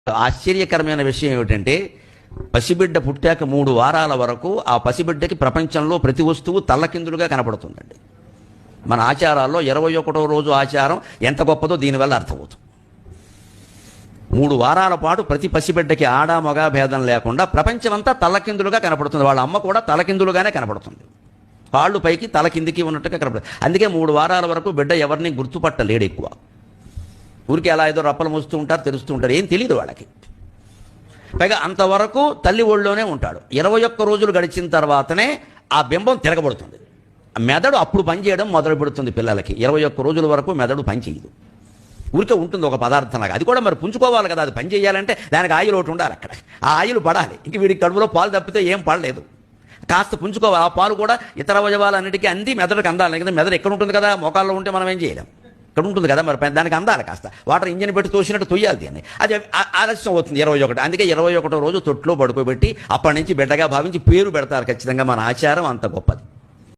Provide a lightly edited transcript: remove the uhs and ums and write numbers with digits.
ఆశ్చర్యకరమైన విషయం ఏమిటంటే పసిబిడ్డ పుట్టాక 3 వారాల వరకు ఆ పసిబిడ్డకి ప్రపంచంలో ప్రతి వస్తువు తల్లకిందులుగా కనపడుతుందండి. మన ఆచారాల్లో 21వ రోజు ఆచారం ఎంత గొప్పదో దీనివల్ల అర్థమవుతుంది. 3 వారాల పాటు ప్రతి పసిబిడ్డకి ఆడ మగ భేదం లేకుండా ప్రపంచమంతా తల్లకిందులుగా కనపడుతుంది. వాళ్ళ అమ్మ కూడా తలకిందులుగానే కనపడుతుంది. కాళ్ళు పైకి తల కిందికి ఉన్నట్టుగా కనపడుతుంది. అందుకే 3 వారాల వరకు బిడ్డ ఎవరిని గుర్తుపట్టలేడు. ఎక్కువ ఊరికి అలా ఏదో రప్పలు మోస్తూ ఉంటారు, తెలుస్తూ ఉంటారు, ఏం తెలియదు వాళ్ళకి. పైగా అంతవరకు తల్లి ఒళ్ళోనే ఉంటాడు. 21 రోజులు గడిచిన తర్వాతనే ఆ బింబం తిరగబడుతుంది. మెదడు అప్పుడు పనిచేయడం మొదలు పెడుతుంది పిల్లలకి. 21 రోజుల వరకు మెదడు పనిచేయదు, ఊరికే ఉంటుంది ఒక పదార్థంలాగా. అది కూడా మరి పుంజుకోవాలి కదా, అది పని చేయాలంటే దానికి ఆయిల్ ఒకటి ఉండాలి. అక్కడ ఆ ఆయిల్ పడాలి. ఇంక వీడికి కడుపులో పాలు తప్పితే ఏం పడలేదు, కాస్త పుంజుకోవాలి. ఆ పాలు కూడా ఇతర అవయవాలన్నిటికీ అంది మెదడుకి అందాలి. ఎందుకంటే మెదడు ఎక్కడ ఉంటుంది కదా, మోకాల్లో ఉంటే మనం ఏం చేయలేం, ఇక్కడ ఉంటుంది కదా, మరి దానికి అందాలి. కాస్త వాటర్ ఇంజిన్ పెట్టి తోసినట్టు తొయ్యాలి దీన్ని. అది ఆలస్యం అవుతుంది 21. అందుకే 21వ రోజు తొట్లో పడుకోబెట్టి అప్పటి నుంచి బిడ్డగా భావించి పేరు పెడతారు ఖచ్చితంగా. మన ఆచారం అంత గొప్పది.